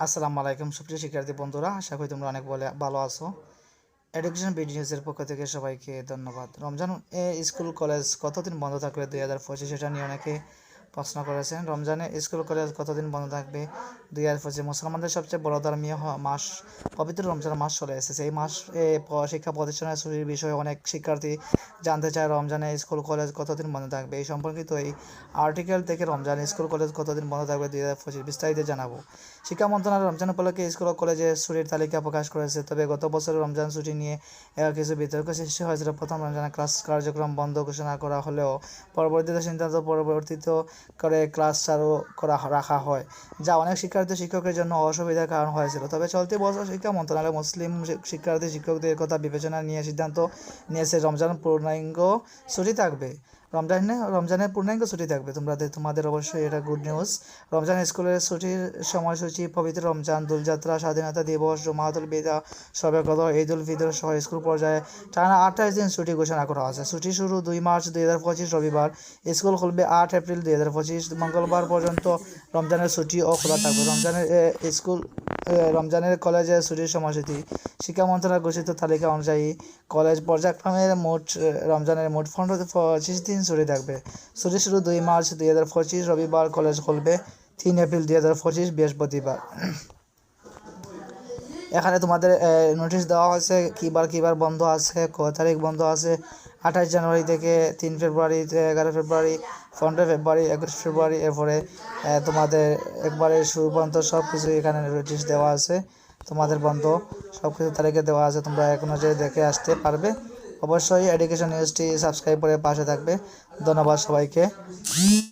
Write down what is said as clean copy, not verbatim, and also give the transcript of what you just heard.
আসসালামু আলাইকুম সুপ্রিয় শিক্ষার্থী বন্ধুরা, আশা করি তোমরা অনেক ভালো আছো। এডুকেশন বিডি নিউজের পক্ষ থেকে সবাইকে ধন্যবাদ। রমজান স্কুল কলেজ কতদিন বন্ধ থাকবে 2025, এটা নিয়ে অনেকে প্রশ্ন করেছেন। রমজানে স্কুল কলেজ কতদিন বন্ধ থাকবে 2025? মুসলমানদের সবচেয়ে বড় ধর্মীয় মাস পবিত্র রমজান মাস চলে এসেছে। এই মাস শিক্ষা প্রতিষ্ঠানের ছুটির বিষয়ে অনেক শিক্ষার্থী জানতে চায় রমজানে স্কুল কলেজ কতদিন বন্ধ থাকবে। এই সম্পর্কিত এই আর্টিকেল থেকে রমজান স্কুল কলেজ কতদিন বন্ধ থাকবে 2025 বিস্তারিত জানাবো। শিক্ষা মন্ত্রণালয় রমজান উপলক্ষে স্কুল ও কলেজে ছুটির তালিকা প্রকাশ করেছে। তবে গত বছর রমজান ছুটি নিয়ে কিছু বিতর্ক সৃষ্টি হয়েছিল। প্রথম রমজানে ক্লাস কার্যক্রম বন্ধ ঘোষণা করা হলেও পরবর্তীতে সিদ্ধান্ত পরিবর্তিত করে ক্লাস চালু রাখা হয়, যা অনেক শিক্ষকের জন্য অসুবিধার কারণ হয়েছিল। তবে চলতি বছর শিক্ষা মন্ত্রণালয় মুসলিম শিক্ষকদের কথা বিবেচনা নিয়ে সিদ্ধান্ত নিয়েছে রমজান পূর্ণাঙ্গ ছুটি থাকবে। রমজানের পূর্ণাঙ্গ ছুটি থাকবে। তোমাদের অবশ্যই এটা গুড নিউজ। রমজান স্কুলের ছুটির সময়সূচি: পবিত্র রমজান, দোলযাত্রা, স্বাধীনতা দিবস, জুমাতুল বিদা, শবে কদর, ঈদ উল ফিতর সহ স্কুল পর্যায়ে টানা 28 দিন ছুটি ঘোষণা করা হয়েছে। ছুটি শুরু 2 মার্চ 2025 রবিবার, স্কুল খুলবে 8 এপ্রিল 2025 মঙ্গলবার পর্যন্ত। রমজানের ছুটি ও খোলা থাকবে। রমজানের কলেজের ছুটির সময়সূচি: শিক্ষা মন্ত্রণালয় ঘোষিত তালিকা অনুযায়ী কলেজ পর্যায়ক্রমে রমজানের মোট 25 দিন ছুটি থাকবে। ছুটি শুরু 2 মার্চ 2025 রবিবার, কলেজ খুলবে 3 এপ্রিল 2025 বৃহস্পতিবার। এখানে তোমাদের নোটিশ দেওয়া হয়েছে কিবার বন্ধ আছে, কয় তারিখ বন্ধ আছে। 28 জানুয়ারি থেকে 3 ফেব্রুয়ারি, 11 ফেব্রুয়ারি, 15 ফেব্রুয়ারি, 21 ফেব্রুয়ারি, এরপরে তোমাদের একবারে শুরু পর্যন্ত সব কিছু এখানে নোটিশ দেওয়া আছে। তোমাদের বন্ধ সব কিছু তারিখে দেওয়া আছে, তোমরা এক নজরে দেখে আসতে পারবে। অবশ্যই এডুকেশন নিউজটি সাবস্ক্রাইব করে পাশে থাকবে। ধন্যবাদ সবাইকে।